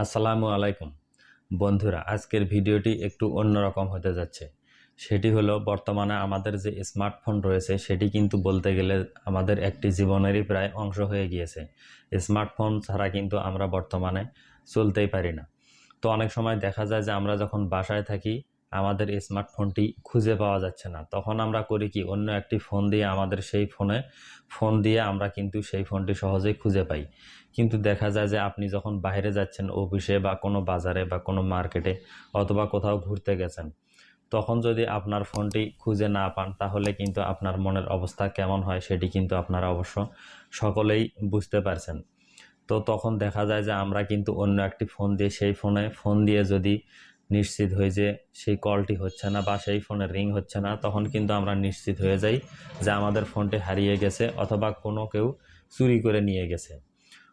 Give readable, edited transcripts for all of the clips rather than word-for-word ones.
আসসালামু আলাইকুম বন্ধুরা, আজকের ভিডিওটি একটু অন্যরকম হতে যাচ্ছে। সেটি হলো, বর্তমানে আমাদের যে স্মার্টফোন রয়েছে সেটি কিন্তু বলতে গেলে আমাদের একটি জীবনেরই প্রায় অংশ হয়ে গিয়েছে। স্মার্টফোন ছাড়া কিন্তু আমরা বর্তমানে চলতেই পারি না। তো অনেক সময় দেখা যায় যে আমরা যখন বাসায় থাকি আমাদের স্মার্টফোনটি খুঁজে পাওয়া যাচ্ছে না, তখন আমরা করি কি, অন্য একটি ফোন দিয়ে আমাদের সেই ফোন দিয়ে আমরা কিন্তু সেই ফোনটি সহজেই খুঁজে পাই। কিন্তু দেখা যায় যে আপনি যখন বাইরে যাচ্ছেন, অফিসে বা কোনো বাজারে বা কোনো মার্কেটে অথবা কোথাও ঘুরতে গেছেন, তখন যদি আপনার ফোনটি খুঁজে না পান তাহলে কিন্তু আপনার মনের অবস্থা কেমন হয় সেটি কিন্তু আপনারা অবশ্য সকলেই বুঝতে পারছেন। তো তখন দেখা যায় যে আমরা কিন্তু অন্য একটি ফোন দিয়ে সেই ফোন দিয়ে যদি নিশ্চিত হই যে সেই কলটি হচ্ছে না বা সেই ফোনে রিং হচ্ছে না, তখন কিন্তু আমরা নিশ্চিত হয়ে যাই যে আমাদের ফোনটি হারিয়ে গেছে অথবা কেউ চুরি করে নিয়ে গেছে।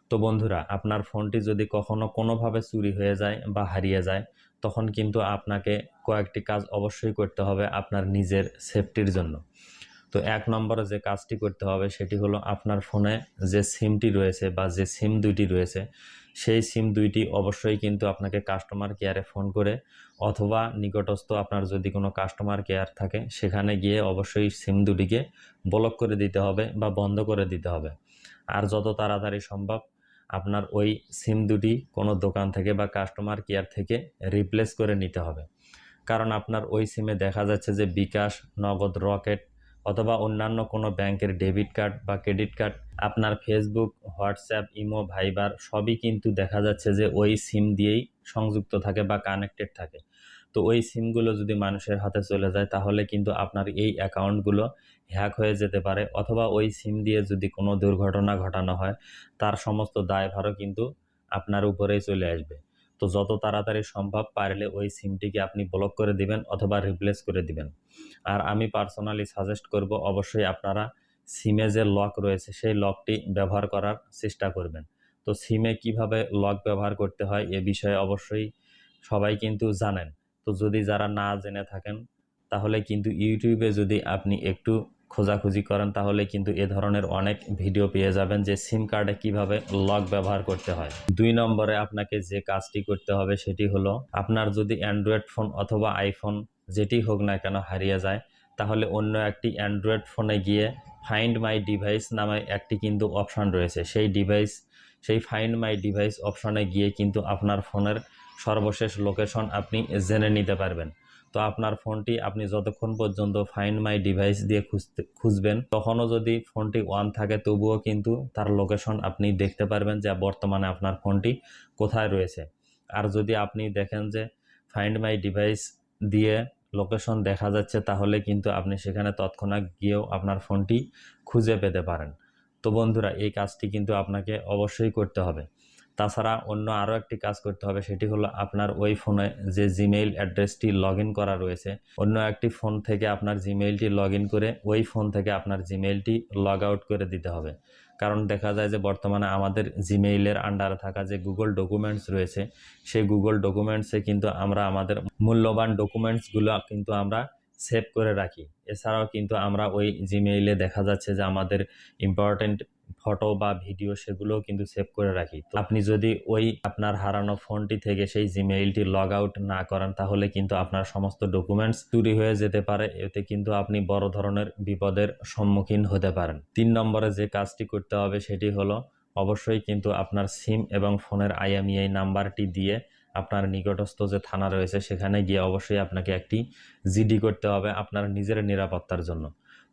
তো বন্ধুরা, আপনার ফোনটি যদি কখনো কোনোভাবে চুরি হয়ে যায় বা হারিয়ে যায়, তখন কিন্তু আপনাকে কয়েকটি কাজ অবশ্যই করতে হবে আপনার নিজের সেফটির জন্য। তো এক নম্বরে যে কাজটি করতে হবে সেটি হলো, আপনার ফোনে যে সিমটি রয়েছে বা যে সিম দুইটি রয়েছে সেই সিম দুইটি অবশ্যই কিন্তু আপনাকে কাস্টমার কেয়ারে ফোন করে অথবা নিকটস্থ আপনার যদি কোনো কাস্টমার কেয়ার থাকে সেখানে গিয়ে অবশ্যই সিম দুটিকে ব্লক করে দিতে হবে বা বন্ধ করে দিতে হবে। আর যত তাড়াতাড়ি সম্ভব আপনার ওই সিম দুটি কোনো দোকান থেকে বা কাস্টমার কেয়ার থেকে রিপ্লেস করে নিতে হবে। কারণ আপনার ওই সিমে দেখা যাচ্ছে যে বিকাশ, নগদ, রকেট অথবা অন্যান্য কোনো ব্যাংকের ডেবিট কার্ড বা ক্রেডিট কার্ড, আপনার ফেসবুক, হোয়াটসঅ্যাপ, ইমো, ভাইবার সবই কিন্তু দেখা যাচ্ছে যে ওই সিম দিয়েই সংযুক্ত থাকে বা কানেক্টেড থাকে। তো ওই সিমগুলো যদি মানুষের হাতে চলে যায় তাহলে কিন্তু আপনার এই অ্যাকাউন্টগুলো হ্যাক হয়ে যেতে পারে, অথবা ওই সিম দিয়ে যদি কোনো দুর্ঘটনা ঘটানো হয় তার সমস্ত দায়ভারও কিন্তু আপনার উপরেই চলে আসবে। তো যত তাড়াতাড়ি সম্ভব পারলে ওই সিমটিকে আপনি ব্লক করে দিবেন অথবা রিপ্লেস করে দিবেন। আর আমি পার্সোনালি সাজেস্ট করব, অবশ্যই আপনারা সিমে যে লক রয়েছে সেই লকটি ব্যবহার করার চেষ্টা করবেন। তো সিমে কিভাবে লক ব্যবহার করতে হয় এ বিষয়ে অবশ্যই সবাই কিন্তু জানেন। তো যদি যারা না জেনে থাকেন তাহলে কিন্তু ইউটিউবে যদি আপনি একটু খোঁজাখুঁজি করেন তাহলে কিন্তু এ ধরনের অনেক ভিডিও পেয়ে যাবেন যে সিম কার্ডে কিভাবে লক ব্যবহার করতে হয়। 2 নম্বরে আপনাকে যে কাজটি করতে হবে সেটি হলো, আপনার যদি অ্যান্ড্রয়েড ফোন অথবা আইফোন যেটি হোক না কেন হারিয়ে যায়, তাহলে অন্য একটি অ্যান্ড্রয়েড ফোনে গিয়ে ফাইন্ড মাই ডিভাইস নামে একটি কিন্তু অপশান রয়েছে। সেই ফাইন্ড মাই ডিভাইস অপশানে গিয়ে কিন্তু আপনার ফোনের সর্বশেষ লোকেশন আপনি জেনে নিতে পারবেন। তো আপনার ফোনটি আপনি যতক্ষণ পর্যন্ত ফাইন্ড মাই ডিভাইস দিয়ে খুঁজবেন, তখনও যদি ফোনটি অন থাকে তবুও কিন্তু তার লোকেশন আপনি দেখতে পারবেন যে বর্তমানে আপনার ফোনটি কোথায় রয়েছে। আর যদি আপনি দেখেন যে ফাইন্ড মাই ডিভাইস দিয়ে লোকেশন দেখা যাচ্ছে তাহলে কিন্তু আপনি সেখানে তৎক্ষণাৎ গিয়েও আপনার ফোনটি খুঁজে পেতে পারেন। তো বন্ধুরা, এই কাজটি কিন্তু আপনাকে অবশ্যই করতে হবে। তাছাড়া অন্য আরও একটি কাজ করতে হবে, সেটি হলো আপনার ওই ফোনে যে জিমেইল অ্যাড্রেসটি লগ ইন করা রয়েছে, অন্য একটি ফোন থেকে আপনার জিমেইলটি লগ ইন করে ওই ফোন থেকে আপনার জিমেইলটি লগ আউট করে দিতে হবে। কারণ দেখা যায় যে বর্তমানে আমাদের জিমেইলের আন্ডারে থাকা যে গুগল ডকুমেন্টস রয়েছে সেই গুগল ডকুমেন্টসে কিন্তু আমরা আমাদের মূল্যবান ডকুমেন্টসগুলো কিন্তু আমরা সেভ করে রাখি। এছাড়াও কিন্তু আমরা ওই জিমেইলে দেখা যাচ্ছে যে আমাদের ইম্পর্টেন্ট ফটো বা ভিডিও সেগুলোও কিন্তু সেভ করে রাখি। তো আপনি যদি ওই আপনার হারানো ফোনটি থেকে সেই জিমেইলটি লগ আউট না করেন তাহলে কিন্তু আপনার সমস্ত ডকুমেন্টস চুরি হয়ে যেতে পারে। এতে কিন্তু আপনি বড় ধরনের বিপদের সম্মুখীন হতে পারেন। 3 নম্বরে যে কাজটি করতে হবে সেটি হলো, অবশ্যই কিন্তু আপনার সিম এবং ফোনের আইএমইআই নাম্বারটি দিয়ে আপনার নিকটস্থ যে থানা রয়েছে সেখানে গিয়ে অবশ্যই আপনাকে একটি জিডি করতে হবে আপনার নিজের নিরাপত্তার জন্য।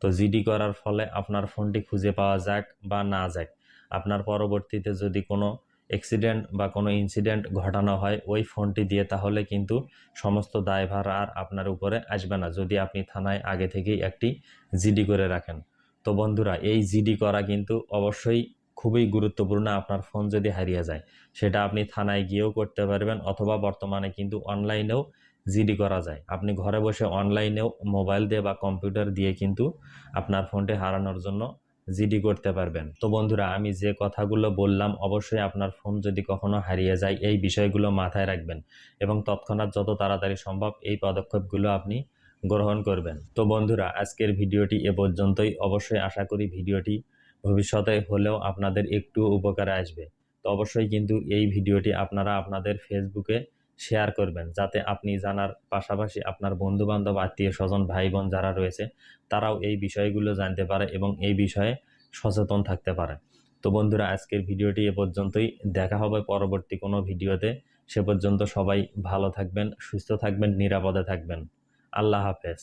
তো জিডি করার ফলে আপনার ফোনটি খুঁজে পাওয়া যাক বা না যাক, আপনার পরবর্তীতে যদি কোনো অ্যাক্সিডেন্ট বা কোনো ইনসিডেন্ট ঘটানো হয় ওই ফোনটি দিয়ে, তাহলে কিন্তু সমস্ত দায়ভার আর আপনার উপরে আসবে না, যদি আপনি থানায় আগে থেকেই একটি জিডি করে রাখেন। তো বন্ধুরা, এই জিডি করা কিন্তু অবশ্যই খুবই গুরুত্বপূর্ণ। আপনার ফোন যদি হারিয়ে যায় সেটা আপনি থানায় গিয়েও করতে পারবেন, অথবা বর্তমানে কিন্তু অনলাইনেও জিডি করা যায়। আপনি ঘরে বসে অনলাইনেও মোবাইল দিয়ে বা কম্পিউটার দিয়ে কিন্তু আপনার ফোনটি হারানোর জন্য জিডি করতে পারবেন। তো বন্ধুরা, আমি যে কথাগুলো বললাম অবশ্যই আপনার ফোন যদি কখনো হারিয়ে যায় এই বিষয়গুলো মাথায় রাখবেন এবং তৎক্ষণাৎ যত তাড়াতাড়ি সম্ভব এই পদক্ষেপগুলো আপনি গ্রহণ করবেন। তো বন্ধুরা, আজকের ভিডিওটি এ পর্যন্তই। অবশ্যই আশা করি ভিডিওটি ভবিষ্যতে হলেও আপনাদের একটু উপকারে আসবে। তো অবশ্যই কিন্তু এই ভিডিওটি আপনারা আপনাদের ফেসবুকে শেয়ার করবেন, যাতে আপনি জানার পাশাপাশি আপনার বন্ধু বান্ধব, আত্মীয় স্বজন, ভাই বোন যারা রয়েছে তারাও এই বিষয়গুলো জানতে পারে এবং এই বিষয়ে সচেতন থাকতে পারে। তো বন্ধুরা, আজকের ভিডিওটি এ পর্যন্তই। দেখা হবে পরবর্তী কোনো ভিডিওতে। সে পর্যন্ত সবাই ভালো থাকবেন, সুস্থ থাকবেন, নিরাপদে থাকবেন। আল্লাহ হাফেজ।